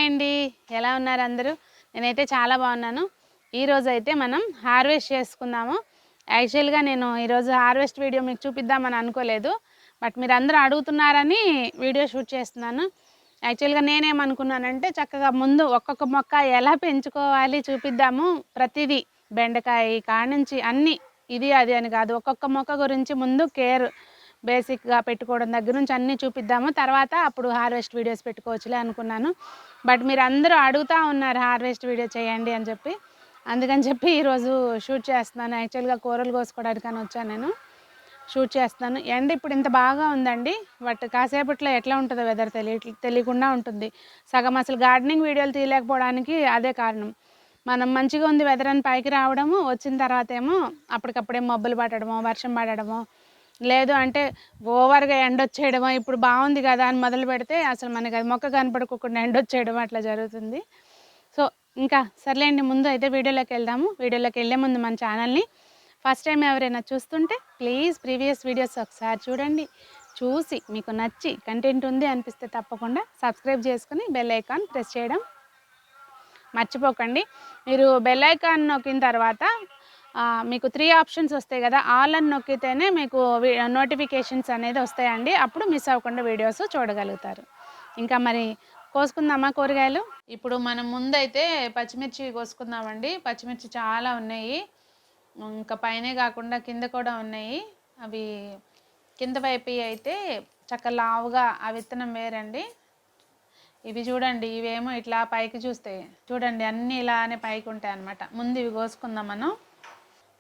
అండి, ఎలా ఉన్నారు అందరూ? నేనైతే చాలా బాగున్నాను. ఈరోజు అయితే మనం హార్వెస్ట్ చేసుకుందాము. యాక్చువల్గా నేను ఈరోజు హార్వెస్ట్ వీడియో మీకు చూపిద్దామని అనుకోలేదు, బట్ మీరు అందరూ అడుగుతున్నారని వీడియో షూట్ చేస్తున్నాను. యాక్చువల్గా నేనేమనుకున్నానంటే చక్కగా ముందు ఒక్కొక్క మొక్క ఎలా పెంచుకోవాలి చూపిద్దాము. ప్రతిదీ బెండకాయ కానుంచి అన్నీ ఇది అది అని కాదు, ఒక్కొక్క మొక్క గురించి ముందు కేర్ బేసిక్గా పెట్టుకోవడం దగ్గర నుంచి అన్నీ చూపిద్దాము. తర్వాత అప్పుడు హార్వెస్ట్ వీడియోస్ పెట్టుకోవచ్చులే అనుకున్నాను. బట్ మీరు అందరూ అడుగుతూ ఉన్నారు హార్వెస్ట్ వీడియో చేయండి అని చెప్పి, అందుకని చెప్పి ఈరోజు షూట్ చేస్తున్నాను. యాక్చువల్గా కూరలు కోసుకోవడానికని వచ్చాను, నేను షూట్ చేస్తున్నాను. ఎండ ఇప్పుడు ఇంత బాగా ఉందండి, బట్ కాసేపట్లో ఎట్లా ఉంటుందో వెదర్ తెలియకుండా ఉంటుంది. సగం అసలు గార్డెనింగ్ వీడియోలు తీయలేకపోవడానికి అదే కారణం. మనం మంచిగా ఉంది వెదర్ అని పైకి రావడము, వచ్చిన తర్వాత ఏమో అప్పటికప్పుడే మబ్బులు పట్టడమో వర్షం పడడమో, లేదు అంటే ఓవర్గా ఎండొచ్చేయడమో. ఇప్పుడు బాగుంది కదా అని మొదలు పెడితే అసలు మనకి అది మొక్క కనపడుకోకుండా ఎండొచ్చేయడం అట్లా జరుగుతుంది. సో ఇంకా సర్లేండి, ముందు అయితే వీడియోలోకి వెళ్దాము. వీడియోలోకి వెళ్ళే ముందు మన ఛానల్ని ఫస్ట్ టైం ఎవరైనా చూస్తుంటే ప్లీజ్ ప్రీవియస్ వీడియోస్ ఒకసారి చూడండి. చూసి మీకు నచ్చి కంటెంట్ ఉంది అనిపిస్తే తప్పకుండా సబ్స్క్రైబ్ చేసుకుని బెల్ ఐకాన్ ప్రెస్ చేయడం మర్చిపోకండి. మీరు బెల్ ఐకాన్ నొక్కిన తర్వాత మీకు 3 ఆప్షన్స్ వస్తాయి కదా, ఆల్ అని నొక్కితేనే మీకు నోటిఫికేషన్స్ అనేది వస్తాయండి. అప్పుడు మిస్ అవ్వకుండా వీడియోస్ చూడగలుగుతారు. ఇంకా మరి కోసుకుందామా కూరగాయలు? ఇప్పుడు మనం ముందైతే పచ్చిమిర్చి కోసుకుందామండి. పచ్చిమిర్చి చాలా ఉన్నాయి, ఇంకా పైనే కాకుండా కింద కూడా ఉన్నాయి. అవి కింద వైపు అయితే చక్క లావుగా ఆ విత్తనం వేరండి. ఇవి చూడండి, ఇవేమో ఇట్లా పైకి చూస్తే చూడండి అన్నీ ఇలానే పైకి ఉంటాయి అన్నమాట. ముందు ఇవి కోసుకుందాం మనం.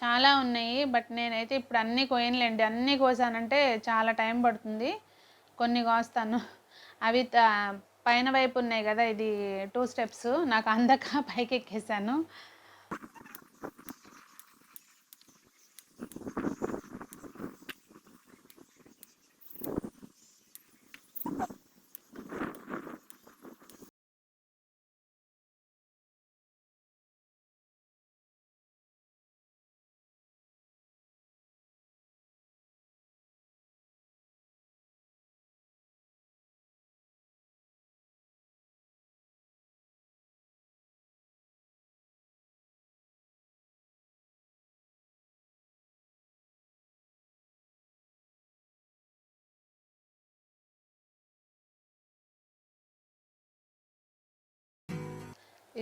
చాలా ఉన్నాయి, బట్ నేనైతే ఇప్పుడు అన్నీ కోయనులేండి. అన్నీ కోసానంటే చాలా టైం పడుతుంది. కొన్ని కోస్తాను. అవి పైన వైపు ఉన్నాయి కదా, ఇది 2 స్టెప్స్ నాకు అందక పైకి ఎక్కేసాను.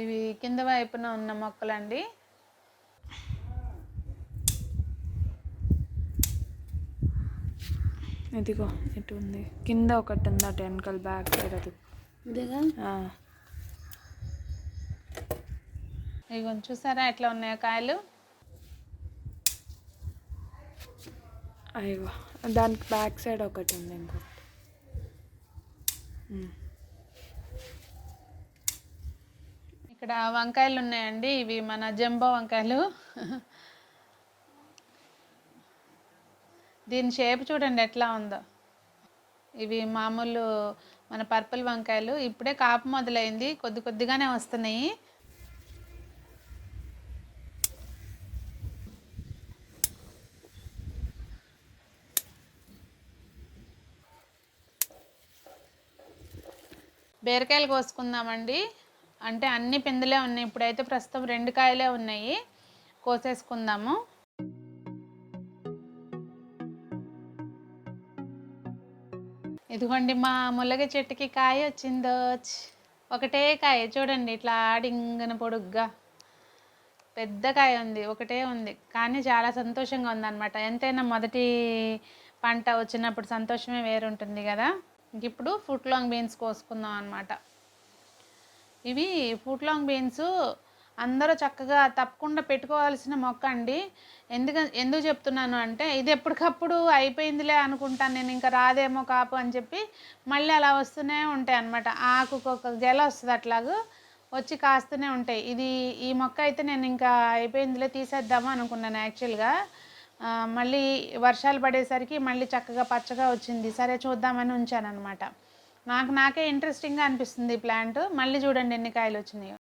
ఇవి కింద వైపున ఉన్న మొక్కలండి. ఇదిగో ఇటు ఉంది, కింద ఒకటి ఉంది అటు వెనకాల బ్యాక్ సైడ్. అది ఇగో చూసారా ఎట్లా ఉన్నాయో కాయలు. అయ్యో దానికి బ్యాక్ సైడ్ ఒకటి ఉంది ఇంకొకటి. ఇక్కడ వంకాయలు ఉన్నాయండి, ఇవి మన జంబో వంకాయలు. దీని షేప్ చూడండి ఎట్లా ఉందో. ఇవి మామూలు మన పర్పుల్ వంకాయలు. ఇప్పుడే కాపు మొదలైంది, కొద్ది కొద్దిగానే వస్తున్నాయి. బీరకాయలు కోసుకుందామండి. అంటే అన్ని పిందులే ఉన్నాయి, ఇప్పుడైతే ప్రస్తుతం 2 కాయలే ఉన్నాయి, కోసేసుకుందాము. ఇదిగోండి మా ముల్లగ చెట్టుకి కాయ వచ్చిందో. ఒకటే కాయ చూడండి, ఇట్లా ఆడింగన పొడుగ్గా పెద్ద కాయ ఉంది, ఒకటే ఉంది. కానీ చాలా సంతోషంగా ఉందన్నమాట. ఎంతైనా మొదటి పంట వచ్చినప్పుడు సంతోషమే వేరుంటుంది కదా. ఇప్పుడు ఫుట్ లాంగ్ బీన్స్ కోసుకుందాం అన్నమాట. ఇవి ఫుట్ లాంగ్ బీన్స్ అందరూ చక్కగా తప్పకుండా పెట్టుకోవాల్సిన మొక్క అండి. ఎందుకు చెప్తున్నాను అంటే, ఇది ఎప్పటికప్పుడు అయిపోయిందిలే అనుకుంటాను నేను, ఇంకా రాదేమో కాపు అని చెప్పి మళ్ళీ అలా వస్తూనే ఉంటాయి అన్నమాట. ఆకుకొక గెల వస్తుంది, అట్లాగూ వచ్చి కాస్తూనే ఉంటాయి. ఈ మొక్క అయితే నేను ఇంకా అయిపోయిందిలే తీసేద్దాము అనుకున్నాను యాక్చువల్గా. మళ్ళీ వర్షాలు పడేసరికి మళ్ళీ చక్కగా పచ్చగా వచ్చింది. సరే చూద్దామని ఉంచాను అనమాట. నాకే ఇంట్రెస్టింగ్గా అనిపిస్తుంది ఈ ప్లాంట్. మళ్ళీ చూడండి ఎన్ని కాయలు వచ్చినాయో.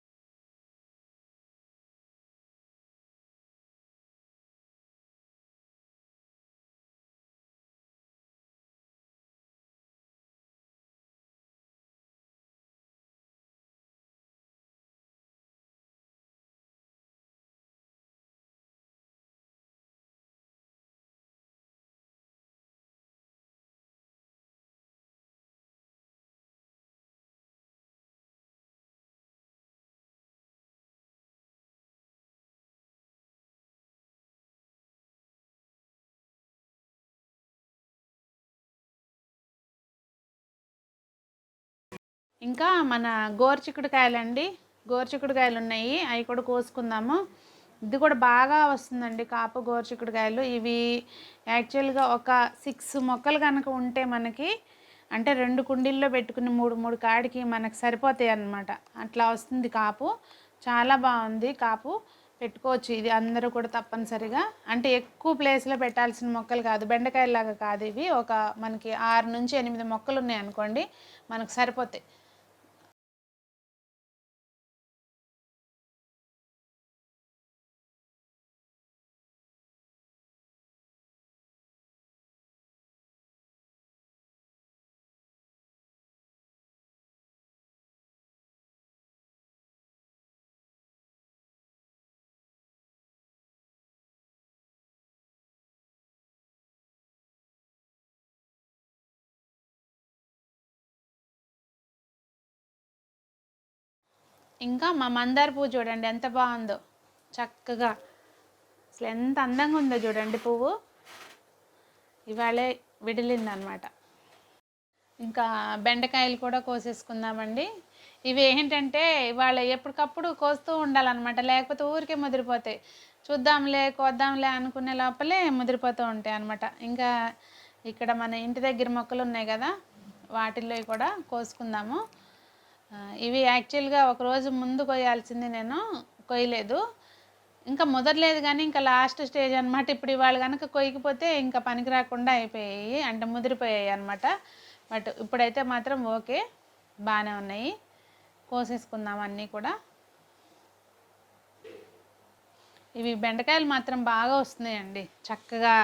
ఇంకా మన గోరుచిక్కుడుకాయలండి, గోరుచిక్కుడుకాయలు ఉన్నాయి, అవి కూడా కోసుకుందాము. ఇది కూడా బాగా వస్తుందండి కాపు గోరుచిక్కుడుకాయలు. ఇవి యాక్చువల్గా ఒక 6 మొక్కలు కనుక ఉంటే మనకి, అంటే 2 కుండీల్లో పెట్టుకుని 3 కాడికి మనకు సరిపోతాయి అన్నమాట. అట్లా వస్తుంది కాపు. చాలా బాగుంది కాపు, పెట్టుకోవచ్చు ఇది అందరూ కూడా తప్పనిసరిగా. అంటే ఎక్కువ ప్లేస్లో పెట్టాల్సిన మొక్కలు కాదు, బెండకాయలాగా కాదు ఇవి. ఒక మనకి 6 నుంచి 8 మొక్కలు ఉన్నాయి అనుకోండి, మనకు సరిపోతాయి. ఇంకా మా మందార పువ్వు చూడండి ఎంత బాగుందో, చక్కగా అసలు ఎంత అందంగా ఉందో చూడండి పువ్వు. ఇవాళే విడిలిందనమాట. ఇంకా బెండకాయలు కూడా కోసేసుకుందామండి. ఇవి ఏంటంటే ఇవాళ ఎప్పటికప్పుడు కోస్తూ ఉండాలన్నమాట, లేకపోతే ఊరికే ముదిరిపోతాయి. చూద్దాంలే కోద్దాంలే అనుకునే లోపలే ముదిరిపోతూ ఉంటాయి అన్నమాట. ఇంకా ఇక్కడ మన ఇంటి దగ్గర మొక్కలు ఉన్నాయి కదా, వాటిల్లో కూడా కోసుకుందాము. ఇవి యాక్చువల్గా ఒకరోజు ముందు కొయ్యాల్సింది, నేను కొయ్యలేదు, ఇంకా ముదరలేదు, కానీ ఇంకా లాస్ట్ స్టేజ్ అనమాట. ఇప్పుడు ఇవాళ కనుక కొయ్యకపోతే ఇంకా పనికి రాకుండా అయిపోయాయి, అంటే ముదిరిపోయాయి అనమాట. బట్ ఇప్పుడైతే మాత్రం ఓకే, బాగానే ఉన్నాయి. కోసేసుకుందాం అన్నీ కూడా. ఇవి బెండకాయలు మాత్రం బాగా వస్తున్నాయండి, చక్కగా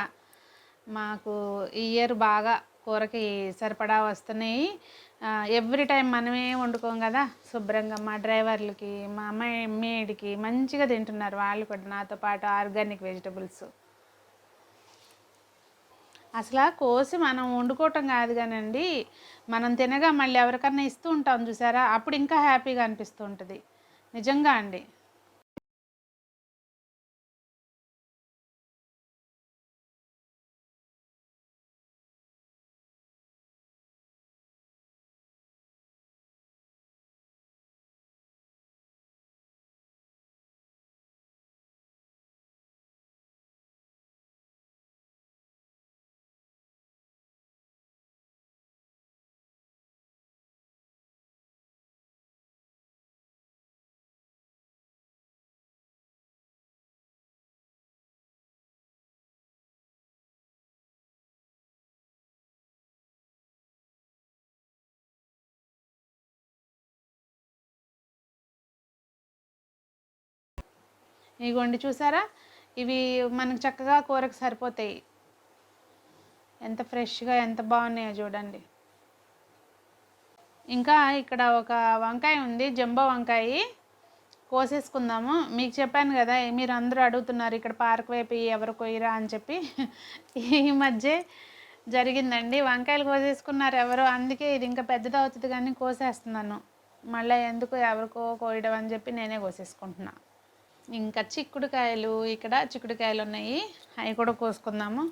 మాకు ఈ ఇయర్ బాగా కూరకి సరిపడా వస్తున్నాయి. ఎవ్రీ టైం మనమే వండుకోం కదా, శుభ్రంగా మా డ్రైవర్లకి, మా అమ్మాయి మేడికి మంచిగా తింటున్నారు వాళ్ళు కూడా, నాతో పాటు ఆర్గానిక్ వెజిటబుల్స్. అసలు కోసి మనం వండుకోవటం కాదు కానండి, మనం తినగా మళ్ళీ ఎవరికన్నా ఇస్తూ ఉంటాం చూసారా, అప్పుడు ఇంకా హ్యాపీగా అనిపిస్తూ ఉంటుంది నిజంగా అండి. ఇగోండి చూసారా, ఇవి మనకు చక్కగా కూరకు సరిపోతాయి. ఎంత ఫ్రెష్గా ఎంత బాగున్నాయో చూడండి. ఇంకా ఇక్కడ ఒక వంకాయ ఉంది, జంబో వంకాయ, కోసేసుకుందాము. మీకు చెప్పాను కదా, మీరు అందరూ అడుగుతున్నారు ఇక్కడ పార్క్ వైపు ఎవరు కొయ్యరా అని చెప్పి. ఈ మధ్య జరిగిందండి, వంకాయలు కోసేసుకున్నారు ఎవరు, అందుకే ఇది ఇంకా పెద్దదవుతుంది కానీ కోసేస్తున్నాను. మళ్ళీ ఎందుకు ఎవరికో కోయడం అని చెప్పి నేనే కోసేసుకుంటున్నా. ఇంకా చిక్కుడుకాయలు, ఇక్కడ చిక్కుడుకాయలు ఉన్నాయి, అవి కూడా కోసుకుందాము.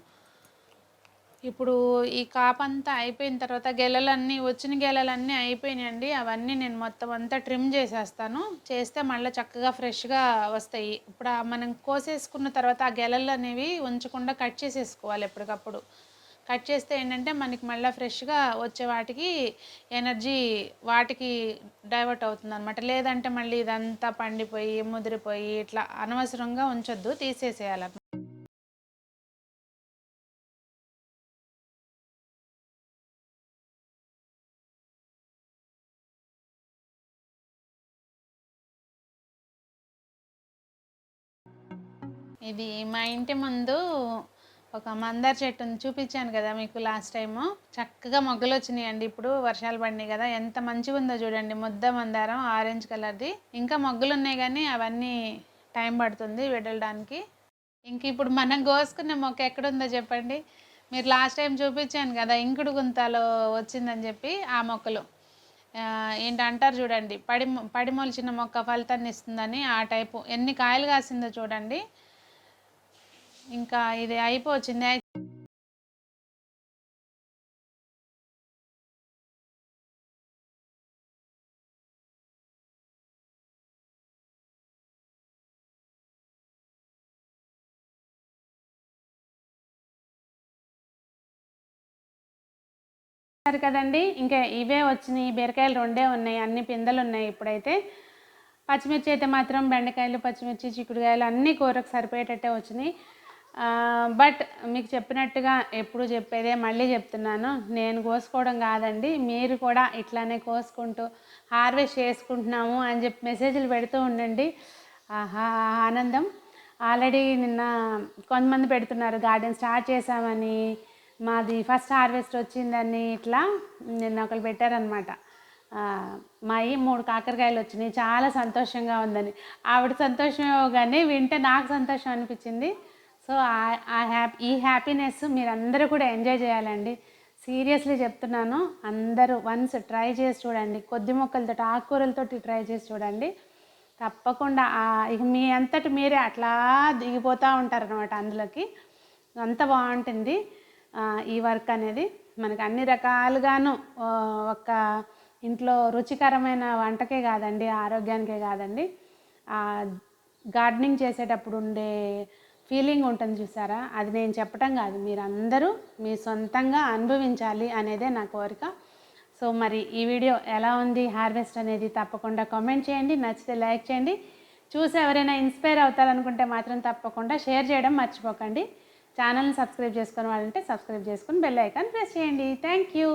ఇప్పుడు ఈ కాపంతా అయిపోయిన తర్వాత గెలలన్నీ, వచ్చిన గెలలన్నీ అయిపోయినాయండి, అవన్నీ నేను మొత్తం అంతా ట్రిమ్ చేసేస్తాను. చేస్తే మళ్ళీ చక్కగా ఫ్రెష్గా వస్తాయి. ఇప్పుడు మనం కోసేసుకున్న తర్వాత ఆ గెలలు అనేవి ఉంచకుండా కట్ చేసేసుకోవాలి ఎప్పటికప్పుడు. కట్ చేస్తే ఏంటంటే మనకి మళ్ళీ ఫ్రెష్గా వచ్చే వాటికి ఎనర్జీ వాటికి డైవర్ట్ అవుతుంది అనమాట. లేదంటే మళ్ళీ ఇదంతా పండిపోయి ముదిరిపోయి ఇట్లా అనవసరంగా ఉంచొద్దు, తీసేసేయాలి. ఇది మా ఇంటి ముందు ఒక మందార చెట్టుని చూపించాను కదా మీకు లాస్ట్ టైము, చక్కగా మొగ్గలు వచ్చినాయండి. ఇప్పుడు వర్షాలు పడినాయి కదా, ఎంత మంచిగా ఉందో చూడండి. ముద్ద మందారం ఆరెంజ్ కలర్ది. ఇంకా మొగ్గలు ఉన్నాయి కానీ అవన్నీ టైం పడుతుంది విడలడానికి. ఇంక ఇప్పుడు మనం కోసుకునే మొక్క ఎక్కడుందో చెప్పండి. మీరు లాస్ట్ టైం చూపించాను కదా ఇంకుడు గుంతలో వచ్చిందని చెప్పి, ఆ మొక్కలు ఏంటంటారు చూడండి, పడిమొలిచిన మొక్క ఫలితాన్ని ఇస్తుందని, ఆ టైపు ఎన్ని కాయలు కాసిందో చూడండి. ఇంకా ఇది అయిపోయింది. సరే కదండి, ఇంకా ఇవే వచ్చినాయి. బీరకాయలు 2 ఉన్నాయి, అన్ని పిందెలు ఉన్నాయి ఇప్పుడైతే. పచ్చిమిర్చి అయితే మాత్రం బెండకాయలు, పచ్చిమిర్చి, చిక్కుడుకాయలు అన్నీ కూరకు సరిపోయేటట్టే వచ్చినాయి. బట్ మీకు చెప్పినట్టుగా ఎప్పుడు చెప్పేదే మళ్ళీ చెప్తున్నాను, నేను కోసుకోవడం కాదండి, మీరు కూడా ఇట్లానే కోసుకుంటూ హార్వెస్ట్ చేసుకుంటున్నాము అని చెప్పి మెసేజ్లు పెడుతూ ఉండండి. ఆహా ఆనందం. ఆల్రెడీ నిన్న కొంతమంది పెడుతున్నారు గార్డెన్ స్టార్ట్ చేసామని, మాది ఫస్ట్ హార్వెస్ట్ వచ్చిందని. ఇట్లా నిన్న ఒకరు పెట్టారనమాట. మావి 3 కాకరకాయలు వచ్చినాయి, చాలా సంతోషంగా ఉందని. ఆవిడ సంతోషం కానీ వింటే నాకు సంతోషం అనిపించింది. సో ఈ హ్యాపీనెస్ మీరందరూ కూడా ఎంజాయ్ చేయాలండి. సీరియస్లీ చెప్తున్నాను, అందరూ వన్స్ ట్రై చేసి చూడండి. కొద్ది మొక్కలతో ఆకుకూరలతోటి ట్రై చేసి చూడండి. తప్పకుండా ఇక మీ అంతటి మీరే అట్లా దిగిపోతూ ఉంటారనమాట అందులోకి. అంత బాగుంటుంది ఈ వర్క్ అనేది. మనకు అన్ని రకాలుగాను ఒక ఇంట్లో రుచికరమైన వంటకే కాదండి, ఆరోగ్యానికే కాదండి, గార్డెనింగ్ చేసేటప్పుడు ఉండే ఫీలింగ్ ఉంటుంది చూసారా, అది నేను చెప్పటం కాదు, మీరందరూ మీ సొంతంగా అనుభవించాలి అనేదే నా కోరిక. సో మరి ఈ వీడియో ఎలా ఉంది హార్వెస్ట్ అనేది తప్పకుండా కామెంట్ చేయండి, నచ్చితే లైక్ చేయండి. చూసి ఎవరైనా ఇన్స్పైర్ అవుతారనుకుంటే మాత్రం తప్పకుండా షేర్ చేయడం మర్చిపోకండి. ఛానల్ని సబ్స్క్రైబ్ చేసుకుని వాళ్ళంటే సబ్స్క్రైబ్ చేసుకుని బెల్ ఐకాన్ ప్రెస్ చేయండి. Thank you.